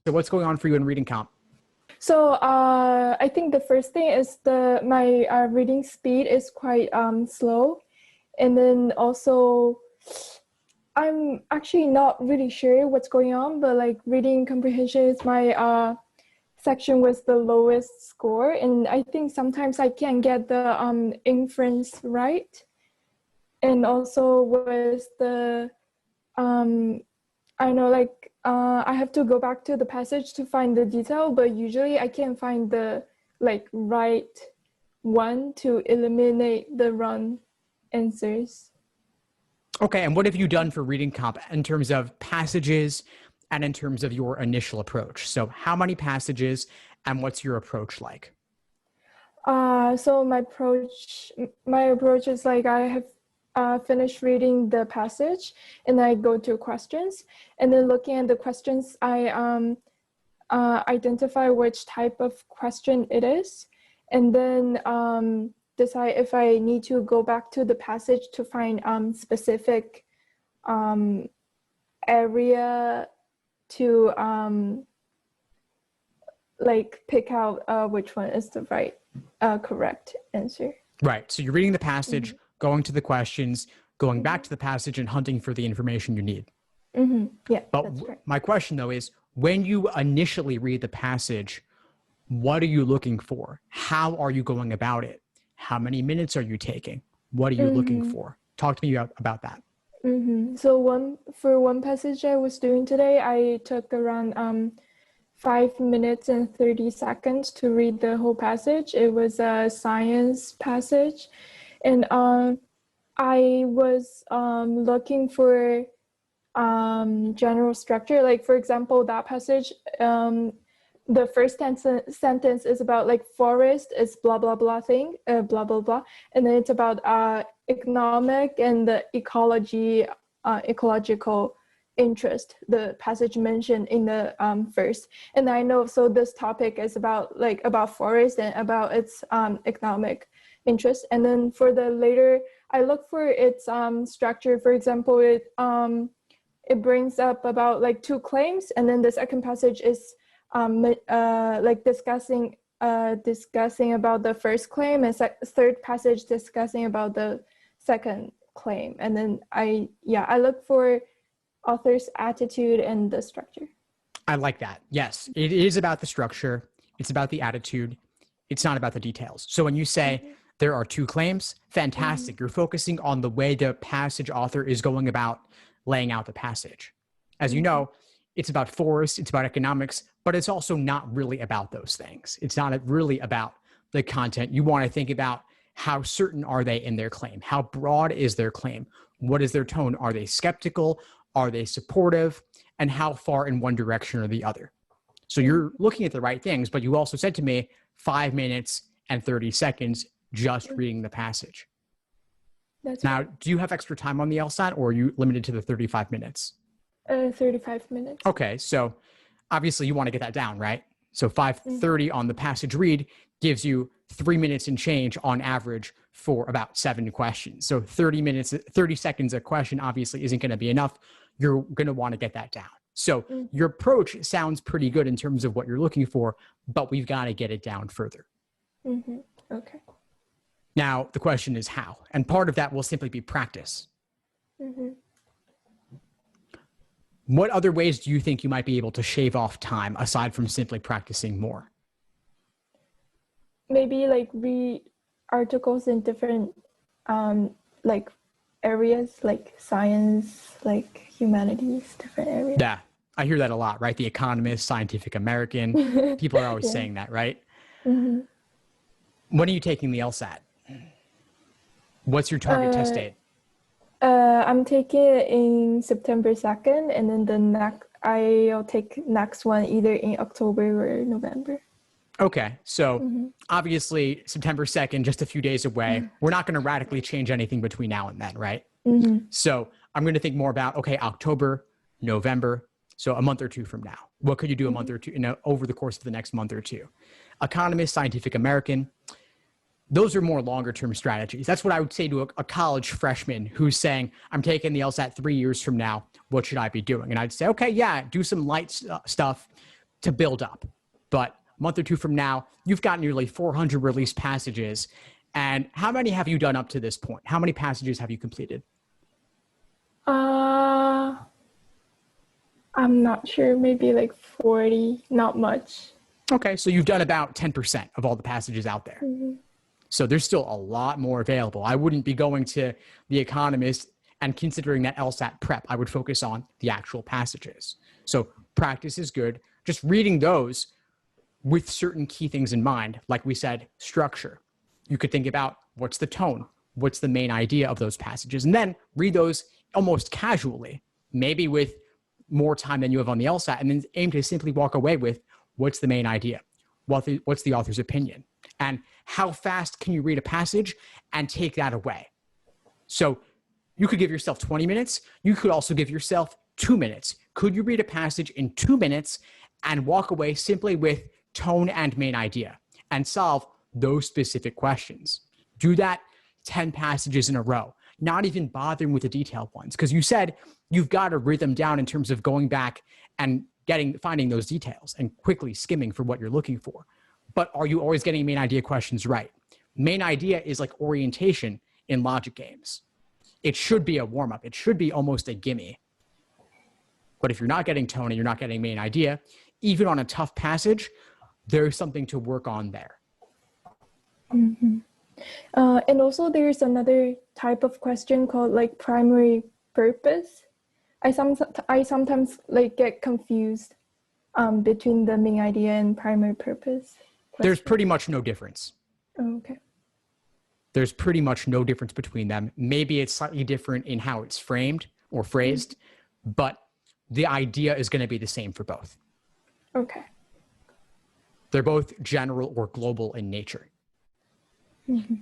So what's going on for you in reading comp? So I think the first thing is my reading speed is quite slow. And then also, I'm actually not really sure what's going on, but like reading comprehension is my section with the lowest score. And I think sometimes I can't get the inference right. And also with the, I know like I have to go back to the passage to find the detail, but usually I can't find the like right one to eliminate the wrong answers. Okay, and what have you done for reading comp in terms of passages and in terms of your initial approach? So how many passages and what's your approach like? So my approach is like I have finished reading the passage and I go to questions, and then looking at the questions, I identify which type of question it is, and then decide if I need to go back to the passage to find specific area to like pick out which one is the right correct answer. Right. So you're reading the passage, going to the questions, going back to the passage, and hunting for the information you need. Yeah, but that's right. My question though is, when you initially read the passage, what are you looking for? How are you going about it? How many minutes are you taking? What are you looking for? Talk to me about that. So for one passage I was doing today, I took around 5 minutes and 30 seconds to read the whole passage. It was a science passage. And I was looking for general structure. Like, for example, that passage, the first sentence is about like forest is blah, blah, blah thing, blah, blah, blah. And then it's about economic and the ecological interest, the passage mentioned in the first. And I know, so this topic is about forest and about its economic interest. And then for the later, I look for its structure. For example, it brings up about like 2 claims, and then the second passage is like discussing about the first claim, and third passage discussing about the second claim. And then I look for author's attitude and the structure. I like that. Yes, it is about the structure. It's about the attitude. It's not about the details. So when you say there are 2 claims, fantastic. You're focusing on the way the passage author is going about laying out the passage. As you know, it's about forests, it's about economics, but it's also not really about those things. It's not really about the content. You want to think about how certain are they in their claim? How broad is their claim? What is their tone? Are they skeptical? Are they supportive? And how far in one direction or the other? So you're looking at the right things, but you also said to me 5 minutes and 30 seconds just reading the passage. That's now, right. Do you have extra time on the Lsat, or are you limited to the 35 minutes? 35 minutes. Okay, so obviously you want to get that down, right? So 5:30 on the passage read gives you 3 minutes and change on average for about 7 questions. So 30 seconds a question obviously isn't going to be enough. You're going to want to get that down. So your approach sounds pretty good in terms of what you're looking for, but we've got to get it down further. Okay. Now, the question is how, and part of that will simply be practice. What other ways do you think you might be able to shave off time aside from simply practicing more? Maybe like read articles in different like areas, like science, like humanities, different areas. Yeah, I hear that a lot, right? The Economist, Scientific American, people are always saying that, right? When are you taking the Lsat? What's your target test date? I'm taking it in September 2nd, and then I'll take next one either in October or November. Okay, so obviously September 2nd, just a few days away. We're not going to radically change anything between now and then, right? So I'm going to think more about, okay, October, November, so a month or 2 from now. What could you do a month or 2, over the course of the next month or 2? Economist, Scientific American, those are more longer term strategies. That's what I would say to a college freshman who's saying, I'm taking the LSAT 3 years from now. What should I be doing? And I'd say, okay, yeah, do some light stuff, to build up. But a month or two from now, you've got nearly 400 released passages. And how many have you done up to this point? How many passages have you completed? I'm not sure, maybe like 40, not much. Okay, so you've done about 10% of all the passages out there. Mm-hmm. So there's still a lot more available. I wouldn't be going to The Economist and considering that LSAT prep. I would focus on the actual passages. So practice is good. Just reading those with certain key things in mind, like we said, structure. You could think about what's the tone, what's the main idea of those passages, and then read those almost casually, maybe with more time than you have on the LSAT, and then aim to simply walk away with what's the main idea, what's the author's opinion, and how fast can you read a passage and take that away. So you could give yourself 20 minutes. You could also give yourself 2 minutes. Could you read a passage in 2 minutes and walk away simply with tone and main idea and solve those specific questions? Do that 10 passages in a row, not even bothering with the detailed ones, because you said you've got a rhythm down in terms of going back and finding those details and quickly skimming for what you're looking for. But are you always getting main idea questions right? Main idea is like orientation in logic games. It should be a warm-up. It should be almost a gimme. But if you're not getting tone and you're not getting main idea, even on a tough passage, there's something to work on there. Mm-hmm. And also there's another type of question called like primary purpose. I sometimes like get confused between the main idea and primary purpose question. There's pretty much no difference. Oh, okay. There's pretty much no difference between them. Maybe it's slightly different in how it's framed or phrased, but the idea is going to be the same for both. Okay. They're both general or global in nature. Mm-hmm.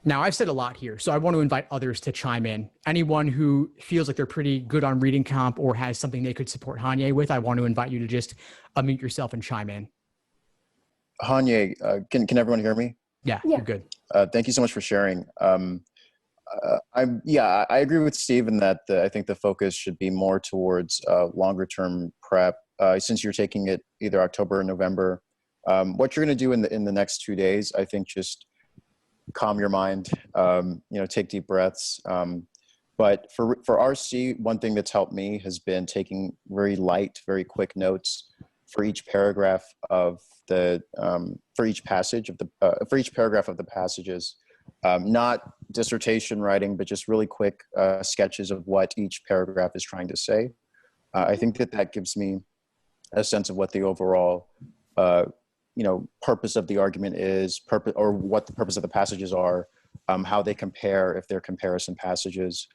Now, I've said a lot here, so I want to invite others to chime in. Anyone who feels like they're pretty good on reading comp or has something they could support Hanye with, I want to invite you to just unmute yourself and chime in. Hanye, can everyone hear me? Yeah, you're good. Thank you so much for sharing. I agree with Steve in that I think the focus should be more towards longer term prep. Since you're taking it either October or November, what you're going to do in the next 2 days, I think just calm your mind, take deep breaths. But for RC, one thing that's helped me has been taking very light, very quick notes for each paragraph of for each paragraph of the passages. Not dissertation writing, but just really quick sketches of what each paragraph is trying to say. I think that gives me a sense of what the overall purpose of the argument is, or what the purpose of the passages are, how they compare, if they're comparison passages.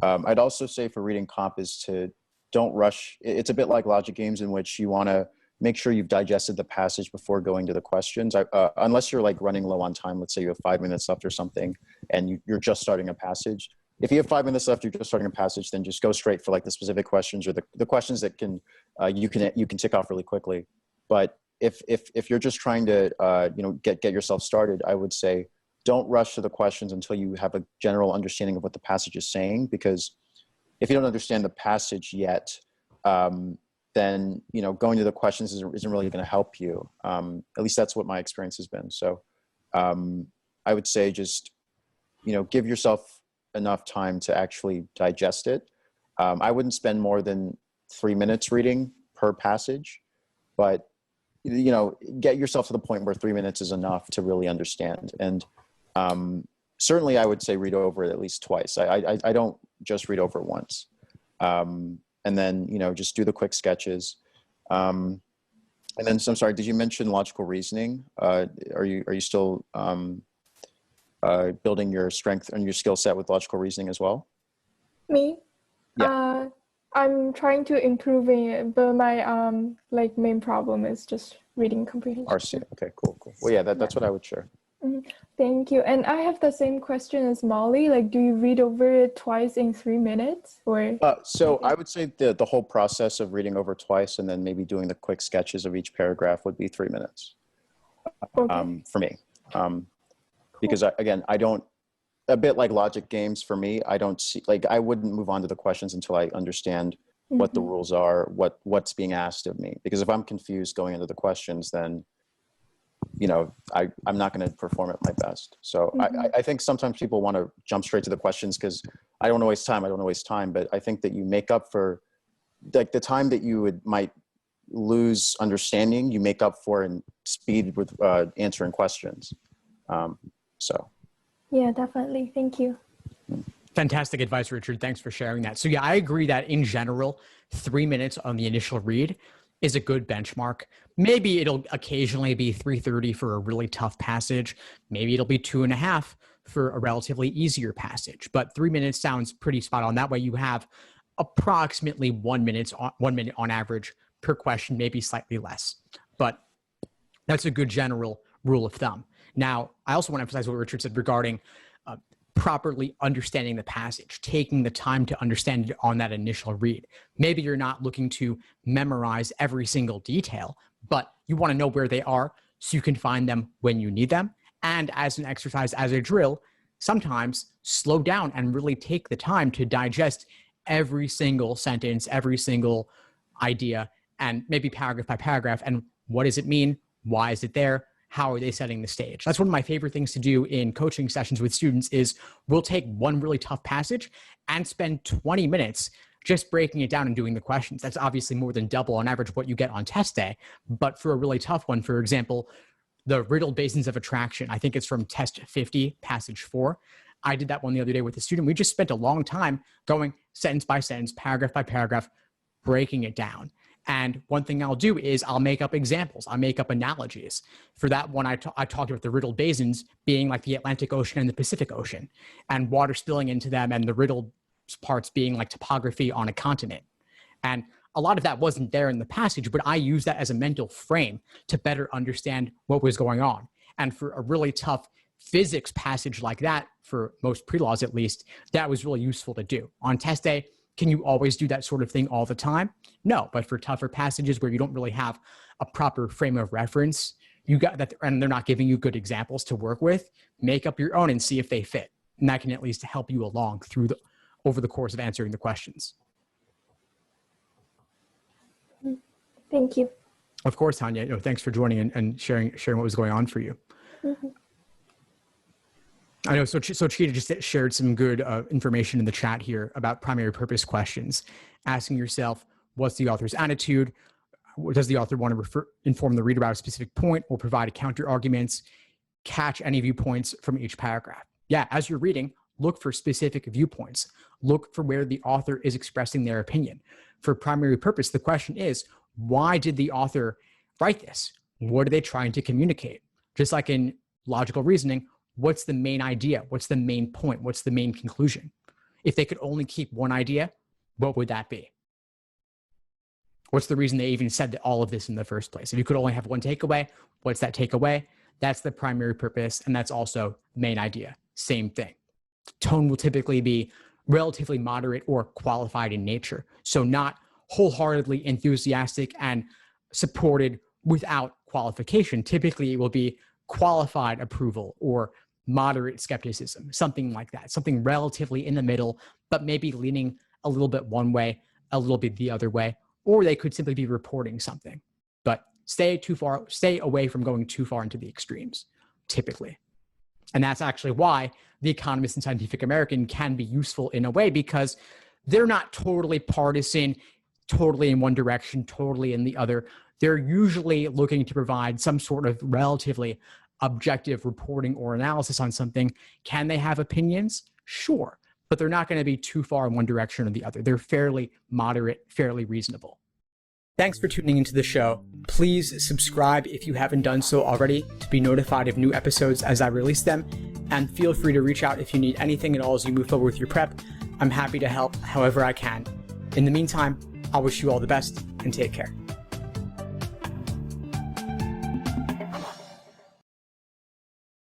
I'd also say for reading comp is to don't rush. It's a bit like logic games in which you want to make sure you've digested the passage before going to the questions. Unless you're like running low on time, let's say you have 5 minutes left or something, and you're just starting a passage. If you have 5 minutes left, you're just starting a passage, then just go straight for like the specific questions or the questions that you can tick off really quickly. But if you're just trying to get yourself started, I would say don't rush to the questions until you have a general understanding of what the passage is saying, because if you don't understand the passage yet, then going to the questions isn't really going to help you. At least that's what my experience has been. So I would say just give yourself enough time to actually digest it. I wouldn't spend more than 3 minutes reading per passage, but get yourself to the point where 3 minutes is enough to really understand. And certainly I would say read over it at least twice. I don't just read over it once. And then, just do the quick sketches. And then, so I'm sorry, did you mention logical reasoning? Are you still building your strength and your skill set with logical reasoning as well? Me? Yeah. I'm trying to improve it, but my main problem is just reading comprehension. RC. Okay, cool. Well, yeah, that's what I would share. Mm-hmm. Thank you. And I have the same question as Molly. Like, do you read over it twice in 3 minutes, or? So I would say the whole process of reading over twice and then maybe doing the quick sketches of each paragraph would be 3 minutes. Okay. For me. Because I don't, a bit like logic games for me, I don't see, I wouldn't move on to the questions until I understand what the rules are, what's being asked of me. Because if I'm confused going into the questions, then, you know, I'm not going to perform at my best. So I think sometimes people want to jump straight to the questions because I don't want to waste time. But I think that you make up for like the time that you might lose understanding, you make up for in speed with answering questions. So. Yeah, definitely. Thank you. Fantastic advice, Richard. Thanks for sharing that. So yeah, I agree that in general, 3 minutes on the initial read is a good benchmark. Maybe it'll occasionally be 3:30 for a really tough passage. Maybe it'll be 2.5 for a relatively easier passage, but 3 minutes sounds pretty spot on. That way you have approximately 1 minute on average per question, maybe slightly less, but that's a good general rule of thumb. Now, I also want to emphasize what Richard said regarding properly understanding the passage, taking the time to understand it on that initial read. Maybe you're not looking to memorize every single detail, but you want to know where they are so you can find them when you need them. And as an exercise, as a drill, sometimes slow down and really take the time to digest every single sentence, every single idea, and maybe paragraph by paragraph. And what does it mean? Why is it there? How are they setting the stage? That's one of my favorite things to do in coaching sessions with students is we'll take one really tough passage and spend 20 minutes just breaking it down and doing the questions. That's obviously more than double on average what you get on test day. But for a really tough one, for example, the riddled basins of attraction, I think it's from test 50, passage 4. I did that one the other day with a student. We just spent a long time going sentence by sentence, paragraph by paragraph, breaking it down. And one thing I'll do is I'll make up examples. I'll make up analogies. For that one, I talked about the riddled basins being like the Atlantic Ocean and the Pacific Ocean, and water spilling into them, and the riddled parts being like topography on a continent. And a lot of that wasn't there in the passage, but I used that as a mental frame to better understand what was going on. And for a really tough physics passage like that, for most pre-laws at least, that was really useful to do. On test day, can you always do that sort of thing all the time? No, but for tougher passages where you don't really have a proper frame of reference, you got that, and they're not giving you good examples to work with, make up your own and see if they fit. And that can at least help you along over the course of answering the questions. Thank you. Of course, Tanya. Thanks for joining and sharing what was going on for you. I know. So Cheetah just shared some good information in the chat here about primary purpose questions, asking yourself, what's the author's attitude? Does the author want to inform the reader about a specific point or provide counter arguments? Catch any viewpoints from each paragraph. Yeah, as you're reading, look for specific viewpoints. Look for where the author is expressing their opinion. For primary purpose, the question is, why did the author write this? What are they trying to communicate? Just like in logical reasoning, what's the main idea? What's the main point? What's the main conclusion? If they could only keep one idea, what would that be? What's the reason they even said all of this in the first place? If you could only have one takeaway, what's that takeaway? That's the primary purpose, and that's also the main idea. Same thing. Tone will typically be relatively moderate or qualified in nature, so not wholeheartedly enthusiastic and supported without qualification. Typically, it will be qualified approval or moderate skepticism, something like that, something relatively in the middle, but maybe leaning a little bit one way, a little bit the other way, or they could simply be reporting something. But stay away from going too far into the extremes, typically. And that's actually why The Economist and Scientific American can be useful in a way, because they're not totally partisan, totally in one direction, totally in the other. They're usually looking to provide some sort of relatively objective reporting or analysis on something. Can they have opinions? Sure, but they're not going to be too far in one direction or the other. They're fairly moderate, fairly reasonable. Thanks for tuning into the show. Please subscribe if you haven't done so already to be notified of new episodes as I release them. And feel free to reach out if you need anything at all as you move forward with your prep. I'm happy to help however I can. In the meantime, I'll wish you all the best and take care.